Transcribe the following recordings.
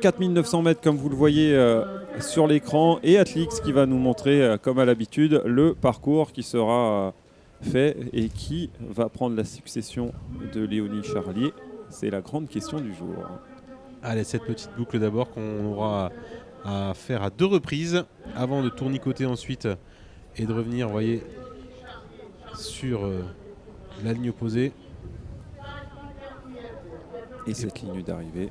4900 mètres comme vous le voyez sur l'écran, et Atlix qui va nous montrer comme à l'habitude le parcours qui sera fait et qui va prendre la succession de Léonie Charlier. C'est la grande question du jour. Allez, cette petite boucle d'abord qu'on aura à faire à 2 reprises avant de tournicoter ensuite et de revenir, vous voyez, sur la ligne opposée. Et cette ligne d'arrivée.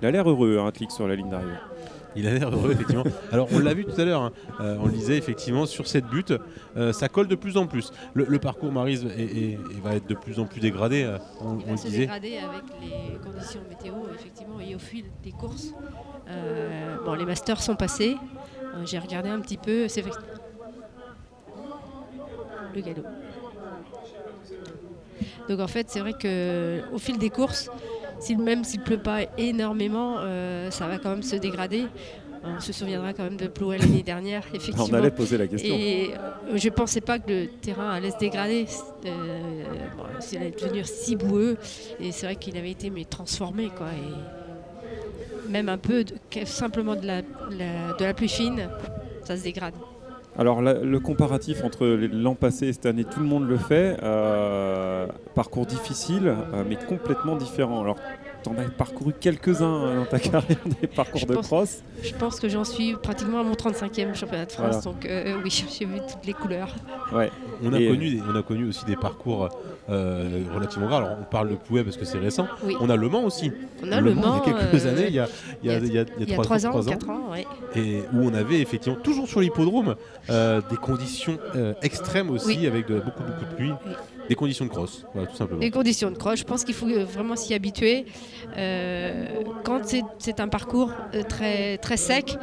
Il a l'air heureux, un clic sur la ligne d'arrivée. Il a l'air heureux, effectivement. Alors, on l'a vu tout à l'heure, hein. On le disait, effectivement, sur cette butte, ça colle de plus en plus. Le parcours Maryse va être de plus en plus dégradé, on il va le se disait. dégrader avec les conditions météo, effectivement, et au fil des courses. Les masters sont passés. J'ai regardé un petit peu. C'est vrai. Le galop. Donc, en fait, c'est vrai qu'au fil des courses, même s'il ne pleut pas énormément, ça va quand même se dégrader. On se souviendra quand même de Plouel l'année dernière, effectivement. On allait poser la question. Et je ne pensais pas que le terrain allait se dégrader. Il allait devenir si boueux. Et c'est vrai qu'il avait été transformé, quoi. Et même un peu, simplement de la pluie fine, ça se dégrade. Alors le comparatif entre l'an passé et cette année, tout le monde le fait. Parcours difficile, mais complètement différent. Alors tu en as parcouru quelques-uns dans ta carrière, des parcours de cross. Je pense que j'en suis pratiquement à mon 35e championnat de France. Voilà. Donc oui, j'ai vu toutes les couleurs. Ouais. On a connu aussi des parcours relativement grands. Alors on parle de Plouet parce que c'est récent. Oui. On a Le Mans aussi. On a Le Mans il y a quelques années, il y a 3 ans, 4 ans. Ouais. Et où on avait effectivement, toujours sur l'hippodrome, des conditions extrêmes aussi, avec beaucoup de pluie. Oui. Des conditions de cross, voilà, tout simplement. Des conditions de cross, je pense qu'il faut vraiment s'y habituer. Quand c'est un parcours très, très sec,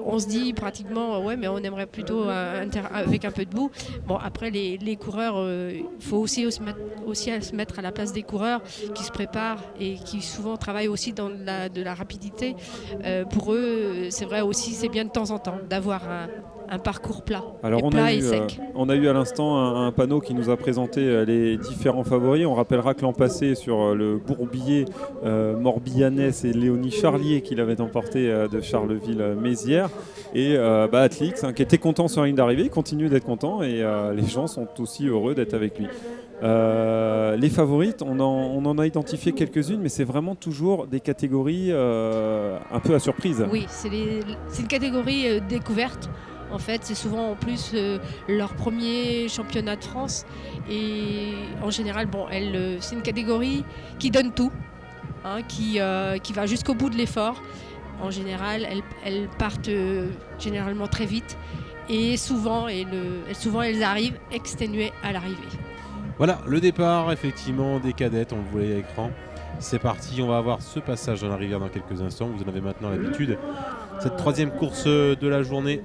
on se dit pratiquement, ouais, mais on aimerait plutôt avec un peu de boue. Bon, après, les coureurs, il faut aussi se mettre à la place des coureurs qui se préparent et qui souvent travaillent aussi dans de la rapidité. Pour eux, c'est vrai aussi, c'est bien de temps en temps d'avoir un parcours plat. Alors et sec. On a eu à l'instant un panneau qui nous a présenté les différents favoris. On rappellera que l'an passé sur le Bourbier, Morbihanais, c'est Léonie Charlier qui l'avait emporté de Charleville-Mézières. Et Atlix, qui était content sur la ligne d'arrivée, continue d'être content et les gens sont aussi heureux d'être avec lui. Les favorites, on en a identifié quelques-unes, mais c'est vraiment toujours des catégories un peu à surprise. Oui, c'est une catégorie découverte. En fait, c'est souvent en plus leur premier championnat de France. Et en général, c'est une catégorie qui donne tout, qui va jusqu'au bout de l'effort. En général, elles partent généralement très vite. Et souvent, elles arrivent exténuées à l'arrivée. Voilà, le départ effectivement des cadettes, on le voyait à l'écran. C'est parti, on va avoir ce passage dans la rivière dans quelques instants. Vous en avez maintenant l'habitude. Cette 3e course de la journée.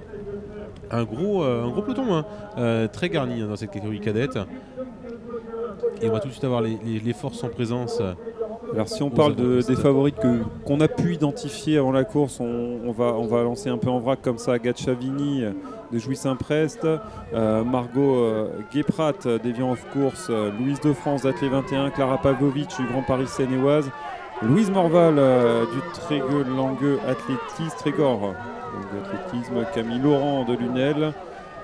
Un gros peloton très garni dans cette catégorie cadette. Et on va tout de suite avoir les forces en présence. Alors si on parle des favorites qu'on a pu identifier avant la course, on va lancer un peu en vrac comme ça Agathe Chavigny de Jouy-Saint-Prest, Margot Guéprat d'Evian Off Course, Louise de France d'Athlé 21, Clara Pavlovitch du Grand Paris Seine-et-Oise, Louise Morval du Trégueux-Langueux Trégor d'athlétisme, Camille Laurent de Lunel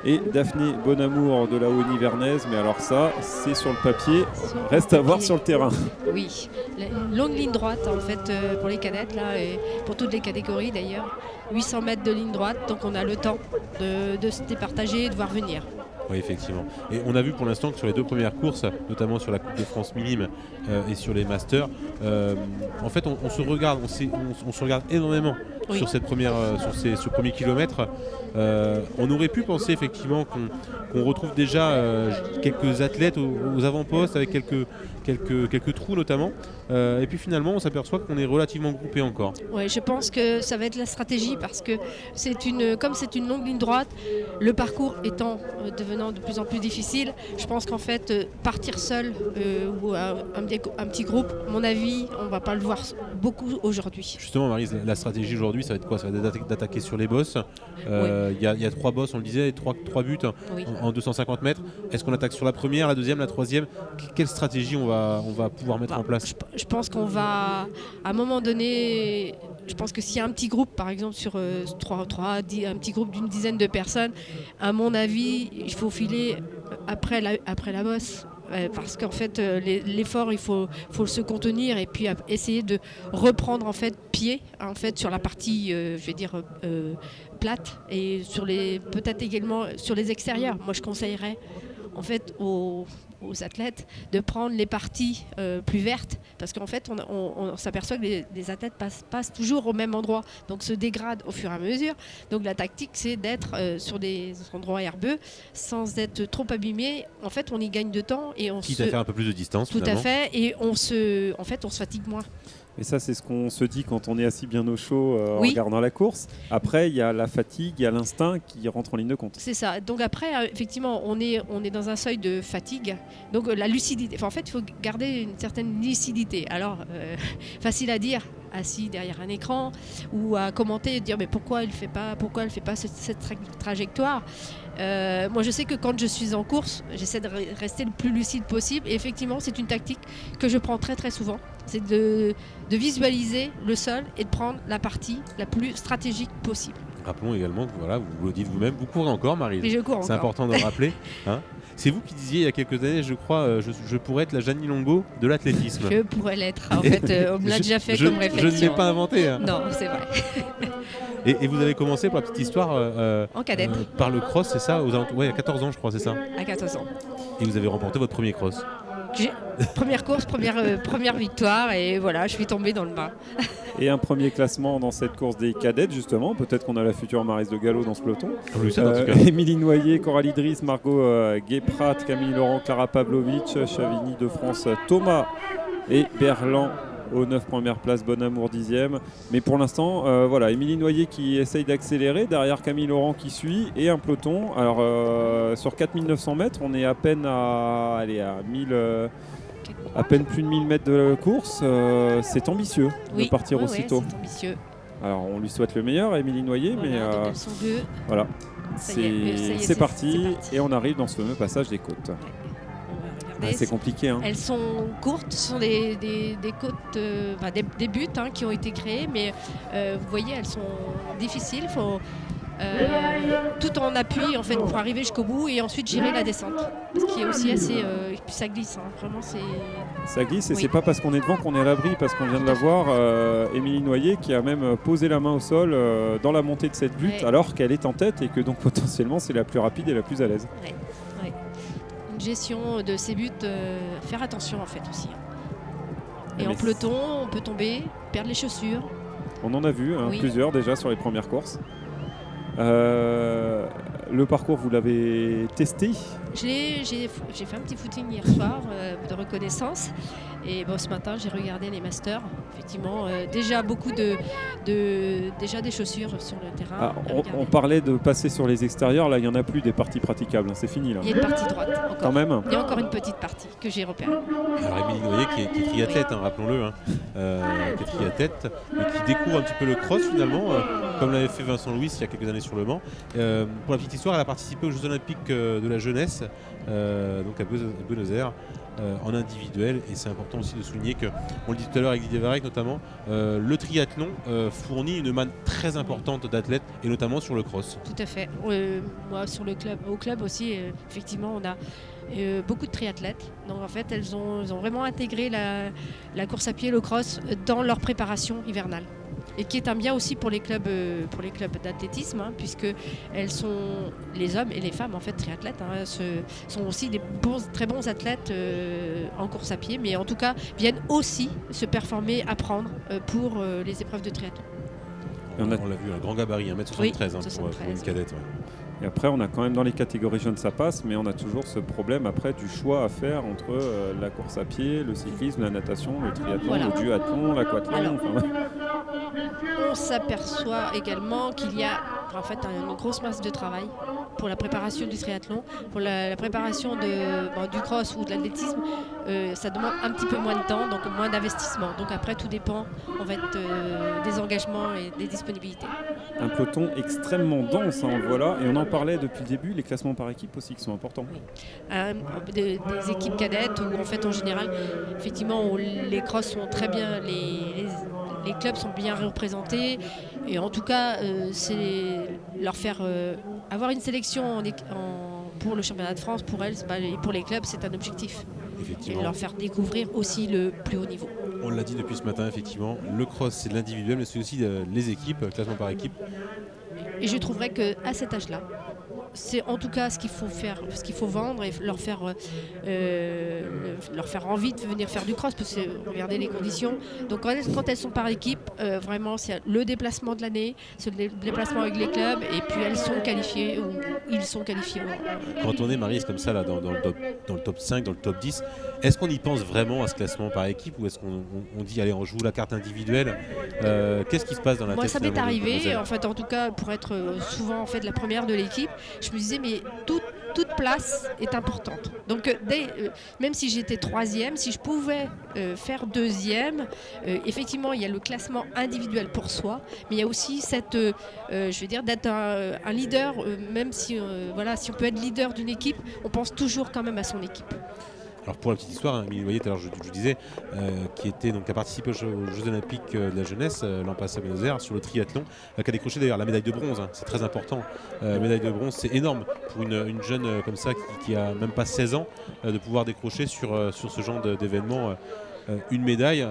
et Daphné Bonamour de la Haut-Nivernaise. Mais alors ça, c'est sur le papier, reste à voir sur le terrain. Oui, une longue ligne droite en fait pour les cadettes là, et pour toutes les catégories d'ailleurs. 800 mètres de ligne droite, donc on a le temps de se départager et de voir venir. Oui, effectivement. Et on a vu pour l'instant que sur les 2 premières courses, notamment sur la Coupe de France minime et sur les Masters, en fait, on se regarde, on se regarde énormément sur cette ce premier kilomètre. On aurait pu penser effectivement qu'on retrouve déjà quelques athlètes aux avant-postes avec quelques quelques trous notamment. Et puis finalement, on s'aperçoit qu'on est relativement groupé encore. Ouais, je pense que ça va être la stratégie parce que comme c'est une longue ligne droite, le parcours étant devenant de plus en plus difficile, je pense qu'en fait partir seul ou un petit groupe, à mon avis, on va pas le voir beaucoup aujourd'hui. Justement, Maryse, la stratégie aujourd'hui, ça va être quoi? Ça va être d'attaquer sur les bosses. Il y a 3 bosses, on le disait, 3 buts en 250 mètres. Est-ce qu'on attaque sur la première, la deuxième, la troisième? Quelle stratégie on va pouvoir mettre en place? Je pense qu'on va, à un moment donné, je pense que s'il y a un petit groupe, par exemple sur un petit groupe d'une dizaine de personnes, à mon avis, il faut filer après la bosse. Parce qu'en fait, l'effort, il faut se contenir et puis essayer de reprendre en fait pied en fait sur la partie, plate et peut-être également sur les extérieurs. Moi, je conseillerais en fait aux athlètes de prendre les parties plus vertes parce qu'en fait on s'aperçoit que les athlètes passent toujours au même endroit, donc se dégradent au fur et à mesure. Donc la tactique, c'est d'être sur des endroits herbeux sans être trop abîmé. En fait, on y gagne de temps et quitte à faire un peu plus de distance. Tout à fait, et on se fatigue moins. Et ça, c'est ce qu'on se dit quand on est assis bien au chaud en regardant la course. Après, il y a la fatigue, il y a l'instinct qui rentre en ligne de compte. C'est ça. Donc après, effectivement, on est dans un seuil de fatigue. Donc la lucidité. Enfin, en fait, il faut garder une certaine lucidité. Alors, facile à dire, assis derrière un écran, ou à commenter et dire mais pourquoi elle fait pas cette trajectoire. Moi, je sais que quand je suis en course, j'essaie de rester le plus lucide possible. Et effectivement, c'est une tactique que je prends très très souvent. C'est de visualiser le sol et de prendre la partie la plus stratégique possible. Rappelons également que voilà, vous le dites vous-même, vous courez encore, Maryse. Mais je cours encore. C'est important de le rappeler. Hein. C'est vous qui disiez il y a quelques années, je crois, je pourrais être la Jeannie Longo de l'athlétisme. Je pourrais l'être. En fait, on me l'a déjà fait comme réflexion. Je ne l'ai pas inventé. Hein. Non, c'est vrai. Et vous avez commencé, pour la petite histoire, en cadette. Par le cross, c'est ça, à 14 ans, je crois, c'est ça? À 14 ans. Et vous avez remporté votre premier cross? Première course, première victoire, et voilà, je suis tombée dans le bas. Et un premier classement dans cette course des cadettes, justement. Peut-être qu'on a la future Maryse de Gallo dans ce peloton. Émilie Noyer, Coralie Driss, Margot Guéprat, Camille Laurent, Clara Pavlovic, Chavigny de France, Thomas et Berland aux 9 premières places, Bonamour 10e. Mais pour l'instant, voilà, Émilie Noyer qui essaye d'accélérer, derrière Camille Laurent qui suit, et un peloton. Alors sur 4900 mètres, on est à peine à 1000, à peine plus de 1000 mètres de course. C'est ambitieux de partir aussitôt. C'est ambitieux. Alors on lui souhaite le meilleur à Émilie Noyer, mais voilà, c'est parti, et on arrive dans ce fameux passage des côtes. C'est compliqué. Hein. Elles sont courtes, ce sont des côtes, des buts qui ont été créés, mais vous voyez, elles sont difficiles. Il faut tout en appui en fait pour arriver jusqu'au bout et ensuite gérer la descente. Parce qu'il y a aussi assez, et puis ça glisse. Vraiment, ça glisse et c'est pas parce qu'on est devant qu'on est à l'abri, parce qu'on vient de la voir, Émilie Noyer qui a même posé la main au sol dans la montée de cette butte, alors qu'elle est en tête et que donc potentiellement c'est la plus rapide et la plus à l'aise. Une gestion de ces buts, faire attention en fait aussi. Et en peloton, on peut tomber, perdre les chaussures. On en a vu plusieurs déjà sur les premières courses. Le parcours, vous l'avez testé? J'ai fait un petit footing hier soir de reconnaissance. Et ce matin, j'ai regardé les masters. Effectivement, déjà beaucoup déjà des chaussures sur le terrain. On parlait de passer sur les extérieurs. Là, il n'y en a plus des parties praticables. C'est fini. Là. Il y a une partie droite encore. Quand même. Il y a encore une petite partie que j'ai repérée. Alors, Émilie Noyer qui est triathlète, rappelons-le, qui est triathlète, mais qui découvre un petit peu le cross finalement, comme l'avait fait Vincent Louis il y a quelques années sur Le Mans. Pour la petite histoire, elle a participé aux Jeux Olympiques de la jeunesse, donc à Buenos Aires. En individuel, et c'est important aussi de souligner que, on le dit tout à l'heure avec Didier Varech notamment, le triathlon fournit une manne très importante d'athlètes et notamment sur le cross. Tout à fait. Moi au club aussi, effectivement on a beaucoup de triathlètes, donc en fait elles ont vraiment intégré la course à pied, le cross dans leur préparation hivernale. Et qui est un bien aussi pour les clubs d'athlétisme, puisque elles sont, les hommes et les femmes en fait triathlètes, sont aussi des très bons athlètes en course à pied, mais en tout cas viennent aussi se performer, apprendre pour les épreuves de triathlon. On l'a vu, un grand gabarit, 1m73 pour une cadette. Ouais. Et après, on a quand même dans les catégories jeunes, ça passe, mais on a toujours ce problème après du choix à faire entre la course à pied, le cyclisme, la natation, le triathlon, Voilà. le duathlon, l'aquathlon. Alors, Enfin, on s'aperçoit également qu'il y a en fait une grosse masse de travail pour la préparation du triathlon, pour la préparation du cross ou de l'athlétisme. Ça demande un petit peu moins de temps, donc moins d'investissement. Donc après, tout dépend en fait, des engagements et des disponibilités. un peloton extrêmement dense, hein, on le voit là, et on en parlait depuis le début, les classements par équipe aussi qui sont importants. Des équipes cadettes où en fait en général effectivement où les crosses sont très bien, les clubs sont bien représentés et en tout cas c'est leur faire avoir une sélection pour le championnat de France pour elles et pour les clubs c'est un objectif et Effectivement. leur faire découvrir aussi le plus haut niveau. On l'a dit depuis ce matin, effectivement, le cross c'est de l'individuel, mais c'est aussi les équipes, classement par équipe. Et je trouverais qu'à cet âge-là, c'est en tout cas ce qu'il faut faire, ce qu'il faut vendre et leur faire envie de venir faire du cross parce que regardez les conditions. Donc quand elles sont par équipe, vraiment c'est le déplacement de l'année, c'est le déplacement avec les clubs et puis elles sont qualifiées ou ils sont qualifiés. Quand on est Maryse comme ça là, dans le top 5, dans le top 10, est-ce qu'on y pense vraiment à ce classement par équipe ou est-ce qu'on dit allez on joue la carte individuelle Qu'est-ce qui se passe dans la Moi tête ça m'est finalement, des arrivé demoiselles en fait en tout cas pour être souvent en fait la première de l'équipe, je me disais mais toute place est importante. Donc même si j'étais troisième, si je pouvais faire deuxième, effectivement il y a le classement individuel pour soi, mais il y a aussi cette, je vais dire d'être un leader, même si si on peut être leader d'une équipe, on pense toujours quand même à son équipe. Alors pour la petite histoire, Émilie Noyer, tout à l'heure je disais, qui a participé aux Jeux Olympiques de la jeunesse l'an passé à Buenos Aires sur le triathlon, qui a décroché d'ailleurs la médaille de bronze, hein, c'est très important. Médaille de bronze, c'est énorme pour une jeune comme ça qui a même pas 16 ans de pouvoir décrocher sur ce genre d'événement une médaille.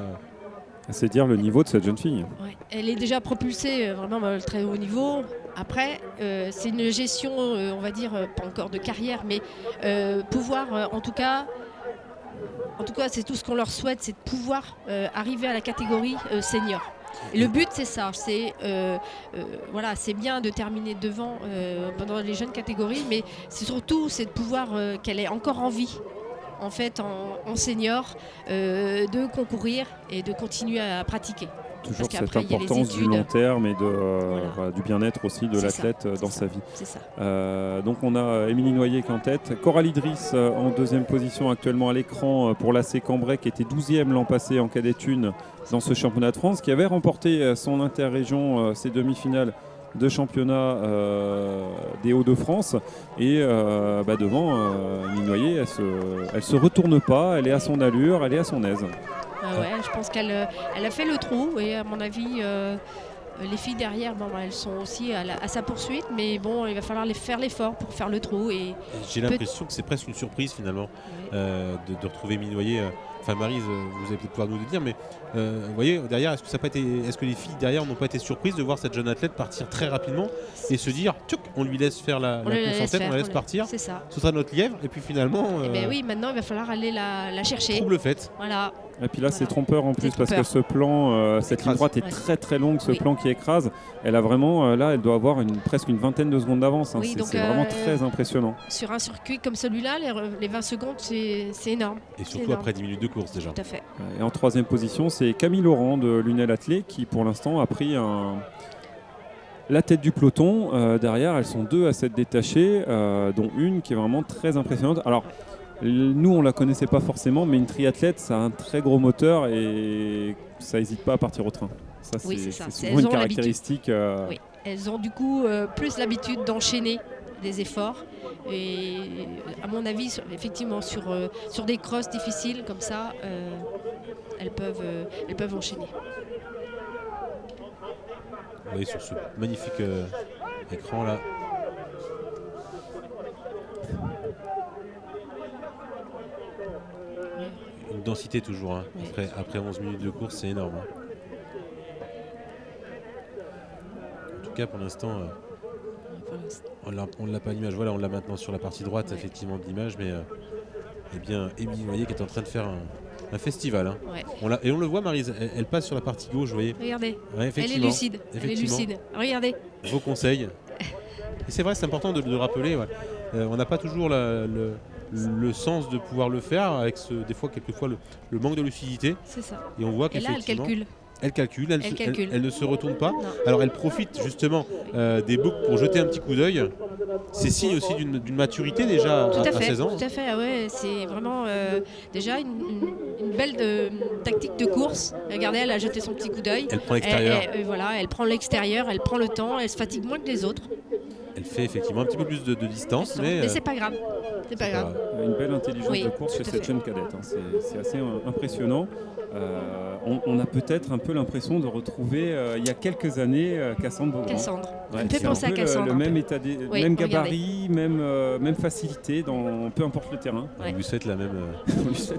C'est dire le niveau de cette jeune fille. Ouais. Elle est déjà propulsée vraiment à très haut niveau. Après, c'est une gestion, on va dire, pas encore de carrière, mais pouvoir en tout cas, c'est tout ce qu'on leur souhaite, c'est de pouvoir arriver à la catégorie senior. Et le but, c'est ça. C'est bien de terminer devant pendant les jeunes catégories, mais c'est surtout de pouvoir qu'elle ait encore envie, en fait, en senior, de concourir et de continuer à pratiquer. Toujours cette importance du long terme et du bien-être aussi de l'athlète dans sa vie. C'est ça. Donc on a Émilie Noyer qui est en tête, Coralie Driss en deuxième position actuellement à l'écran pour l'AC Cambrai qui était 12e l'an passé en cadette 1 dans ce championnat de France, qui avait remporté son interrégion, ses demi-finales de championnat des Hauts-de-France et devant Émilie Noyer, elle se retourne pas, elle est à son allure, elle est à son aise. Je pense qu'elle a fait le trou et à mon avis les filles derrière elles sont aussi à sa poursuite, mais bon il va falloir faire l'effort pour faire le trou. Et j'ai l'impression que c'est presque une surprise finalement de retrouver Émilie Noyer. Enfin Maryse, vous allez peut-être pouvoir nous le dire, mais vous voyez derrière, est-ce que les filles derrière n'ont pas été surprises de voir cette jeune athlète partir très rapidement et se dire on lui laisse faire la course en tête, on la laisse partir, c'est ça. Ce sera notre lièvre et puis finalement oui, maintenant il va falloir aller la chercher. Trouble fait. Voilà. Et puis là c'est trompeur en plus parce que ce plan, cette ligne droite est très très longue, ce plan qui écrase, elle a vraiment là elle doit avoir presque une vingtaine de secondes d'avance, hein. C'est vraiment très impressionnant. Sur un circuit comme celui-là, les 20 secondes c'est énorme. Et surtout après 10 minutes de course déjà. Tout à fait. Et en troisième position c'est Camille Laurent de Lunel Athlé qui pour l'instant a pris la tête du peloton. Derrière elles sont deux à s'être détachées, dont une qui est vraiment très impressionnante. Alors nous on la connaissait pas forcément, mais une triathlète ça a un très gros moteur et ça n'hésite pas à partir au train. Ça c'est souvent une caractéristique. Oui. Elles ont du coup plus l'habitude d'enchaîner des efforts et à mon avis effectivement sur des crosses difficiles comme ça elles peuvent enchaîner. Vous voyez sur ce magnifique écran là. Une densité toujours, hein. Après 11 minutes de course, c'est énorme. Hein. En tout cas, pour l'instant, on ne l'a pas à l'image. Voilà, on l'a maintenant sur la partie droite, effectivement, de l'image, mais Émilie Noyer qui est en train de faire un festival. Hein. Ouais. Et on le voit, Maryse, elle passe sur la partie gauche, vous voyez. Regardez, ouais, elle est lucide. Regardez. Vos conseils. Et c'est vrai, c'est important de le rappeler. Ouais. On n'a pas toujours le sens de pouvoir le faire avec quelquefois le manque de lucidité. C'est ça. Et on voit Et là, elle qu'effectivement, calcule. elle calcule, calcule. elle ne se retourne pas. Non. Alors elle profite justement des boucles pour jeter un petit coup d'œil. C'est signe aussi d'une maturité déjà Tout à à fait, 16 ans. tout à fait. Ah ouais, c'est vraiment déjà une belle tactique de course. Regardez, elle a jeté son petit coup d'œil. Elle prend l'extérieur. Voilà, elle prend l'extérieur, elle prend le temps, elle se fatigue moins que les autres. Elle fait effectivement un petit peu plus de distance, Mais c'est pas grave. C'est pas grave. Une belle intelligence Oui, de course chez tout à cette fait. jeune cadette. C'est assez impressionnant. On a peut-être un peu l'impression de retrouver il y a quelques années Cassandre Beaugrand. Cassandre. Ouais, Elle me fait c'est penser un à peu Cassandre. le un même peu. état, Oui, même regardez. gabarit, même facilité dans peu importe le terrain. Ouais. On lui souhaite les mêmes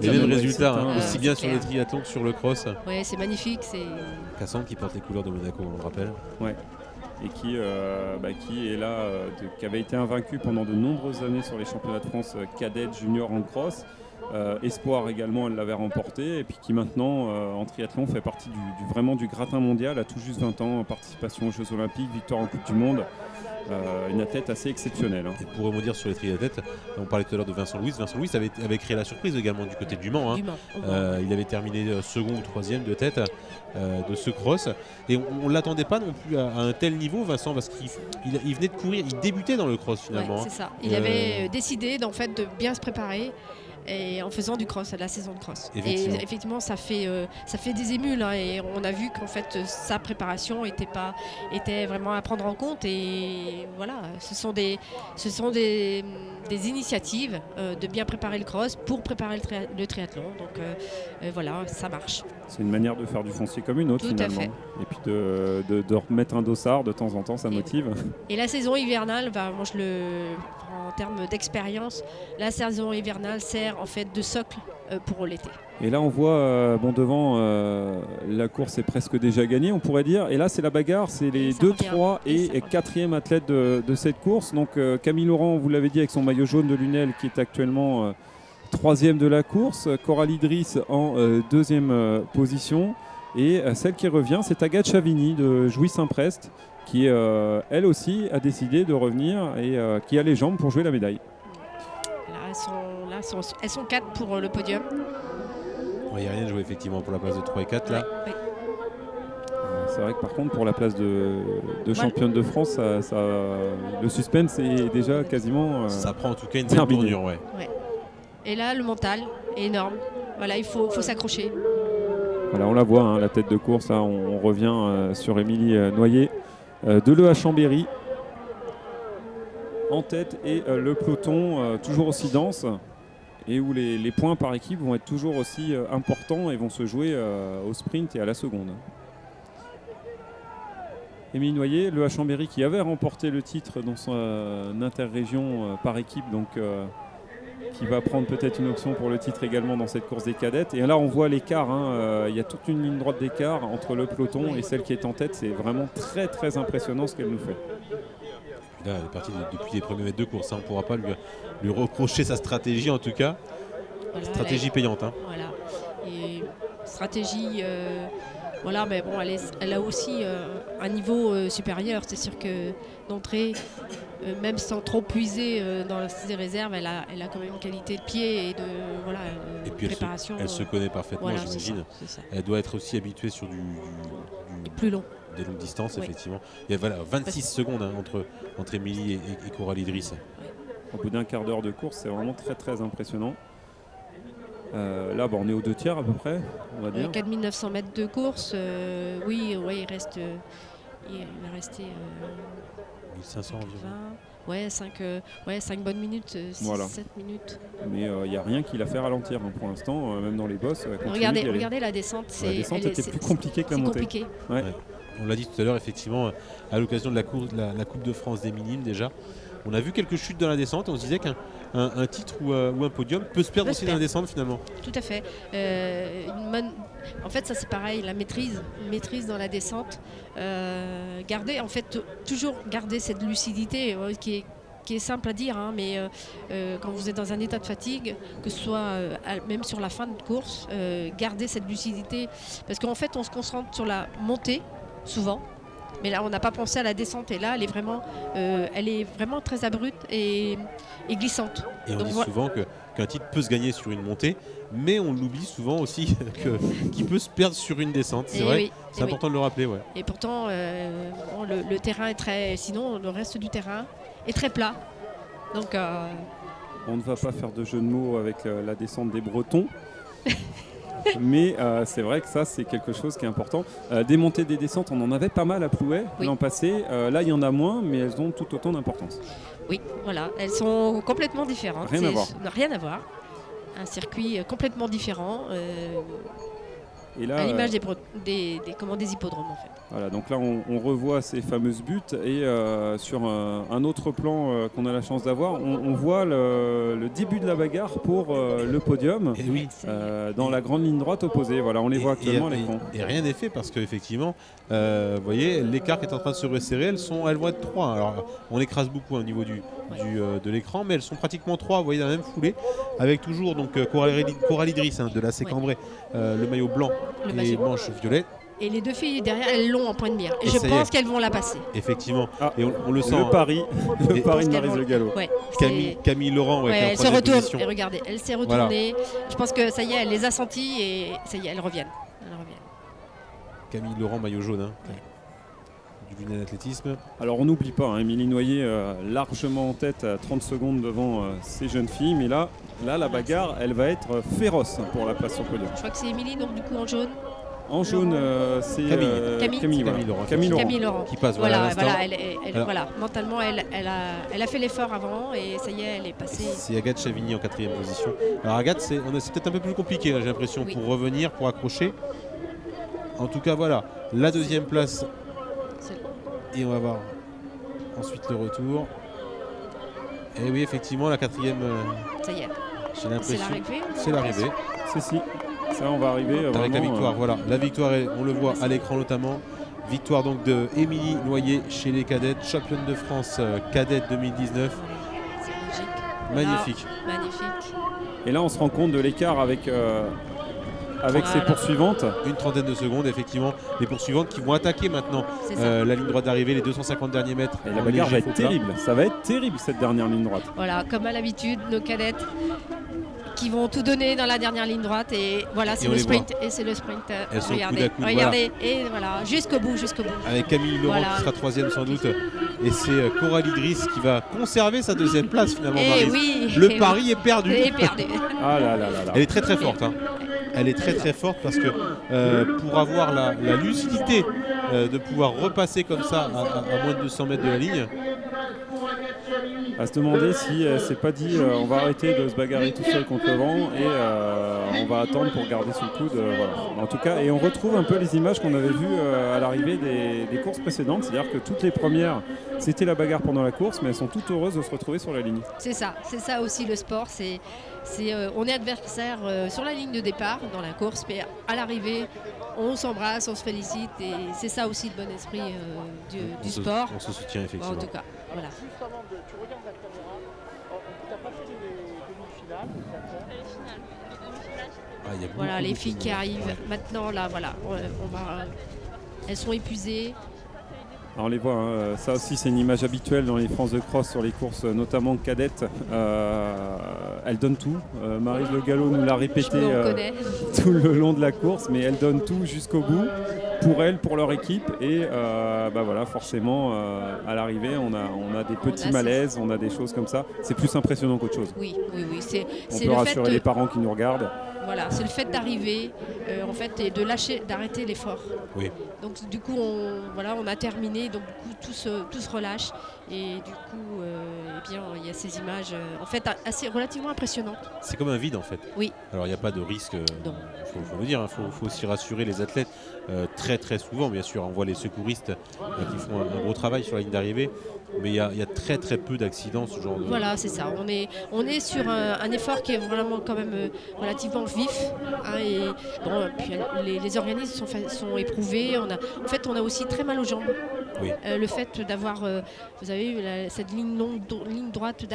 Les résultats, hein, aussi c'est bien sur clair. le triathlon que sur le cross. Ouais, c'est magnifique. C'est Cassandre qui porte les couleurs de Monaco, on le rappelle. Et qui est là, qui avait été invaincu pendant de nombreuses années sur les championnats de France cadette, junior en cross. Espoir également, elle l'avait remporté, et puis qui maintenant en triathlon fait partie vraiment du gratin mondial, à tout juste 20 ans, participation aux Jeux Olympiques, victoire en Coupe du Monde. Une athlète assez exceptionnelle. Et pour rebondir sur les triathlètes, on parlait tout à l'heure de Vincent Louis. Vincent Louis avait créé la surprise également du côté du Mans. Hein. du Mans. Au Mans. Il avait terminé second ou troisième de tête de ce cross. Et on ne l'attendait pas non plus à un tel niveau, Vincent, parce qu'il venait de courir, il débutait dans le cross finalement. Ouais, hein. c'est ça. Il avait décidé de bien se préparer et en faisant du cross, la saison de cross. Effectivement. Et effectivement, ça fait des émules. Hein, et on a vu qu'en fait, sa préparation était vraiment à prendre en compte. Et voilà, ce sont des initiatives de bien préparer le cross pour préparer le triathlon. Donc voilà, ça marche. C'est une manière de faire du foncier comme une autre Tout à finalement. fait. Et puis de remettre un dossard de temps en temps, ça motive. Et la saison hivernale, moi je le en termes d'expérience, la saison hivernale sert en fait de socle pour l'été. Et là on voit devant la course est presque déjà gagnée, on pourrait dire. Et là c'est la bagarre, c'est les ça 2, revient. 3 et 4e athlètes de cette course. Donc Camille Laurent, vous l'avez dit, avec son maillot jaune de Lunel qui est actuellement 3e de la course. Coralie Driss en 2e position. Et celle qui revient, c'est Agathe Chavigny de Jouy-Saint-Prest qui elle aussi a décidé de revenir et qui a les jambes pour jouer la médaille. Là, elles sont 4 pour le podium. Il n'y a rien de joué effectivement pour la place de 3 et 4 là. Ouais. C'est vrai que par contre pour la place de championne de France, le suspense est déjà quasiment Ça prend en tout cas une belle terminé. tournure. Ouais. Et là, le mental est énorme. Voilà, il faut s'accrocher. Voilà, on la voit, hein, la tête de course. Là, on revient sur Émilie Noyer de l'EA Chambéry en tête et le peloton toujours aussi dense et où les points par équipe vont être toujours aussi importants et vont se jouer au sprint et à la seconde. Émilie Noyer, l'EA Chambéry qui avait remporté le titre dans son interrégion par équipe, donc qui va prendre peut-être une option pour le titre également dans cette course des cadettes. Et là on voit l'écart, hein, il y a toute une ligne droite d'écart entre le peloton et celle qui est en tête. C'est vraiment très très impressionnant ce qu'elle nous fait. Là, elle est partie depuis les premiers mètres de course. Hein. On ne pourra pas lui reprocher sa stratégie en tout cas. Voilà, Stratégie payante. Hein. Voilà. Et stratégie, voilà, mais bon, elle a aussi un niveau supérieur. C'est sûr que d'entrée, même sans trop puiser dans ses réserves, elle a quand même une qualité de pied et de Et puis préparation. elle se connaît parfaitement, voilà, j'imagine. c'est ça. Elle doit être aussi habituée sur Plus long. des longues distances, Oui. effectivement. Il y a 26 secondes hein, entre Émilie et Coralie Driss. Au bout d'un quart d'heure de course, c'est vraiment très très impressionnant. Là, on est aux 2 tiers à peu près, on va dire. 4900 mètres de course, oui, il reste. Il va rester 1500 environ. 20, 5 bonnes minutes, 6-7 Voilà. minutes. Mais il n'y a rien qui l'a fait ralentir hein, pour l'instant, même dans les bosses. Regardez la descente. La descente était plus compliquée que la c'est montée. compliqué. Ouais. Ouais. On l'a dit tout à l'heure, effectivement, à l'occasion de la Coupe de France des Minimes déjà. On a vu quelques chutes dans la descente et on se disait qu'un titre ou un podium peut se perdre aussi dans la descente finalement. Tout à fait. En fait, ça c'est pareil, la maîtrise dans la descente. Toujours garder cette lucidité qui est simple à dire, hein, mais quand vous êtes dans un état de fatigue, que ce soit même sur la fin de course, garder cette lucidité. Parce qu'en fait, on se concentre sur la montée, souvent. Mais là, on n'a pas pensé à la descente. Et là, elle est vraiment très abrupte et glissante. Et on Donc, dit souvent qu'un titre peut se gagner sur une montée, mais on l'oublie souvent aussi qu'il peut se perdre sur une descente. C'est vrai, c'est important de le rappeler. Ouais. Et pourtant, le terrain est très... Sinon, le reste du terrain est très plat. Donc, on ne va pas faire de jeu de mots avec la descente des Bretons. Mais c'est vrai que ça, c'est quelque chose qui est important. Des montées, des descentes, on en avait pas mal à Plouay l'an passé. Là, il y en a moins, mais elles ont tout autant d'importance. Oui, voilà. Elles sont complètement différentes. Rien à voir. Rien à voir. Un circuit complètement différent. Et là, à l'image des hippodromes, en fait. Voilà, donc là, on revoit ces fameuses buttes. Et sur un autre plan qu'on a la chance d'avoir, on voit le début de la bagarre pour le podium dans la grande ligne droite opposée. Voilà, on les voit actuellement à l'écran. Et rien n'est fait parce qu'effectivement, vous voyez, l'écart qui est en train de se resserrer, elles vont être 3. Alors, on écrase beaucoup au niveau de l'écran, mais elles sont pratiquement 3, vous voyez, dans la même foulée, avec toujours donc Coralie Idriss de la Cambrai, le maillot blanc et manches violettes. Et les deux filles derrière, elles l'ont en point de mire. Et je pense qu'elles vont la passer. Effectivement. Et on le sent. Le pari de Maryse Le Gallo. Ouais, Camille Laurent, qui est en elle se retourne. position. Et regardez, elle s'est retournée. Voilà. Je pense que ça y est, elle les a senties et ça y est, elles reviennent. Camille Laurent, maillot jaune. Du Lunet d'athlétisme. Alors on n'oublie pas, Émilie Noyer largement en tête à 30 secondes devant ces jeunes filles. Mais là, la bagarre, elle va être féroce pour la place sur le podium. Je crois que c'est Émilie, donc du coup en jaune. En jaune, c'est Camille Laurent. Qui passe voilà, mentalement, elle a fait l'effort avant et ça y est, elle est passée. C'est Agathe Chavigny en 4e position. Alors Agathe, c'est peut-être un peu plus compliqué, j'ai l'impression, pour revenir, pour accrocher. En tout cas, voilà, la 2e place. Et on va voir ensuite le retour. Et oui, effectivement, la 4e. Ça y est. J'ai l'impression. C'est l'arrivée. C'est si. Ça, on va arriver avec la victoire. Voilà, la victoire, on le voit à l'écran notamment. Victoire donc de Émilie Noyer chez les cadettes, championne de France cadette 2019. C'est magnifique. Magnifique. Et là, on se rend compte de l'écart avec ses poursuivantes. Une trentaine de secondes, effectivement. Les poursuivantes qui vont attaquer maintenant la ligne droite d'arrivée, les 250 derniers mètres. Et la bagarre va être terrible. Ça va être terrible cette dernière ligne droite. Voilà, comme à l'habitude, nos cadettes qui vont tout donner dans la dernière ligne droite. Et voilà, c'est le sprint. Et c'est le sprint. Regardez. Et voilà, jusqu'au bout. Avec Camille Laurent qui sera 3e sans doute. Et c'est Coralie Idriss qui va conserver sa 2e place finalement. Le pari est perdu. Ah là. Elle est très très forte. Elle est très forte parce que pour avoir la lucidité de pouvoir repasser comme ça à moins de 200 mètres de la ligne. À se demander si elle s'est pas dit on va arrêter de se bagarrer tout seul contre le vent et on va attendre pour garder son coude. Voilà. En tout cas, et on retrouve un peu les images qu'on avait vues à l'arrivée des courses précédentes, c'est-à-dire que toutes les premières c'était la bagarre pendant la course, mais elles sont toutes heureuses de se retrouver sur la ligne. C'est ça aussi le sport, on est adversaire sur la ligne de départ dans la course, mais à l'arrivée on s'embrasse, on se félicite et c'est ça aussi le bon esprit du sport. On se soutient effectivement. En tout cas, voilà. Juste avant tu regardes la caméra, t'as pas fait les demi-finales. Voilà les filles qui arrivent maintenant là, voilà, elles sont épuisées. Alors on les voit, ça aussi c'est une image habituelle dans les France de cross sur les courses, notamment cadettes. Elle donne tout. Maryse Le Gallo nous l'a répété tout le long de la course, mais elle donne tout jusqu'au bout pour elle, pour leur équipe. Et voilà, forcément, à l'arrivée, on a des petits malaises, on a des choses comme ça. C'est plus impressionnant qu'autre chose. Oui. On peut rassurer les parents qui nous regardent. Voilà, c'est le fait d'arriver, en fait, et d'arrêter l'effort. Oui. Donc du coup, on a terminé, donc du coup, tout se relâche et du coup, il y a ces images, en fait, relativement impressionnantes. C'est comme un vide, en fait. Oui. Alors il n'y a pas de risque. Faut le dire. Faut aussi rassurer les athlètes. Très très souvent, bien sûr, on voit les secouristes qui font un gros travail sur la ligne d'arrivée. Mais il y a très très peu d'accidents, ce genre de... Voilà, c'est ça. On est sur un effort qui est vraiment quand même relativement vif. Et puis les organismes sont éprouvés. On a aussi très mal aux jambes. Oui. Le fait d'avoir, vous avez eu cette ligne droite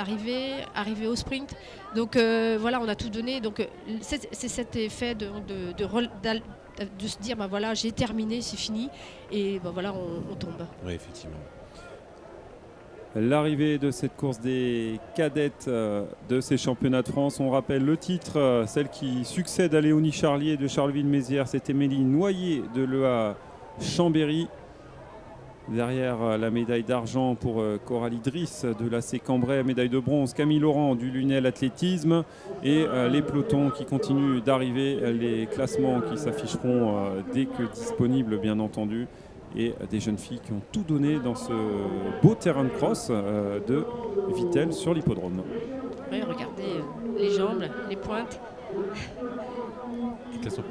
arriver au sprint. Donc on a tout donné. Donc c'est cet effet de se dire, voilà, j'ai terminé, c'est fini, et voilà, on tombe. Oui, effectivement. L'arrivée de cette course des cadettes de ces championnats de France. On rappelle le titre, celle qui succède à Léonie Charlier de Charleville-Mézières, c'est Émilie Noyer de l'EA Chambéry. Derrière la médaille d'argent pour Coralie Driss de l'AC Cambrai, médaille de bronze Camille Laurent du Lunel Athlétisme et les pelotons qui continuent d'arriver, les classements qui s'afficheront dès que disponibles bien entendu, et des jeunes filles qui ont tout donné dans ce beau terrain de cross de Vittel sur l'hippodrome. Oui, regardez les jambes, les pointes. Le classement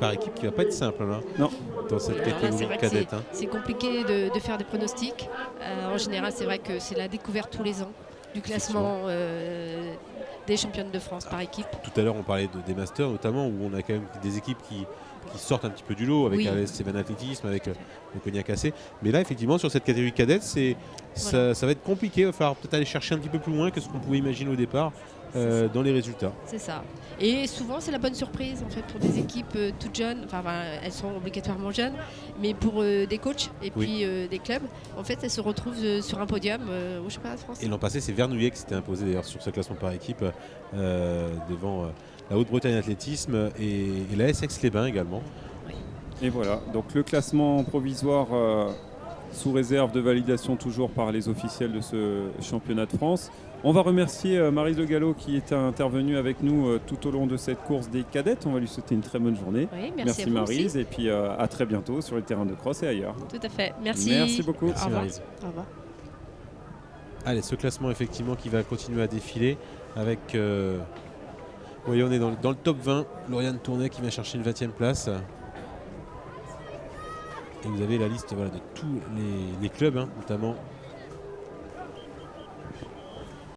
par équipe qui va pas être simple là. Non. Dans cette Alors là, catégorie c'est vrai que cadette. Hein. c'est compliqué de faire des pronostics. En général, c'est vrai que c'est la découverte tous les ans du classement des championnes de France par équipe. Tout à l'heure, on parlait des masters notamment, où on a quand même des équipes qui sortent un petit peu du lot avec Stéphane Athlétisme, avec le Cognac Cassé. Mais là, effectivement, sur cette catégorie cadette, ça va être compliqué. Il va falloir peut-être aller chercher un petit peu plus loin que ce qu'on pouvait imaginer au départ dans les résultats. C'est ça. Et souvent, c'est la bonne surprise en fait pour des équipes toutes jeunes. Enfin, elles sont obligatoirement jeunes, mais pour des coachs et puis des clubs, en fait, elles se retrouvent sur un podium au championnat de France. Et l'an passé, c'est Vernouillet qui s'était imposé d'ailleurs sur ce classement par équipe devant la Haute-Bretagne Athlétisme et la SX-les-Bains également. Oui. Et voilà, donc le classement provisoire sous réserve de validation toujours par les officiels de ce championnat de France. On va remercier Maryse Le Gallo qui est intervenue avec nous tout au long de cette course des cadettes. On va lui souhaiter une très bonne journée. Oui, merci Maryse aussi. Et puis à très bientôt sur les terrains de cross et ailleurs. Tout à fait. Merci. Merci beaucoup. Merci Maryse. Au revoir. Allez, ce classement effectivement qui va continuer à défiler avec... Vous voyez, on est dans le top 20. Lauriane Tournet qui vient chercher une 20e place. Et vous avez la liste de tous les clubs, notamment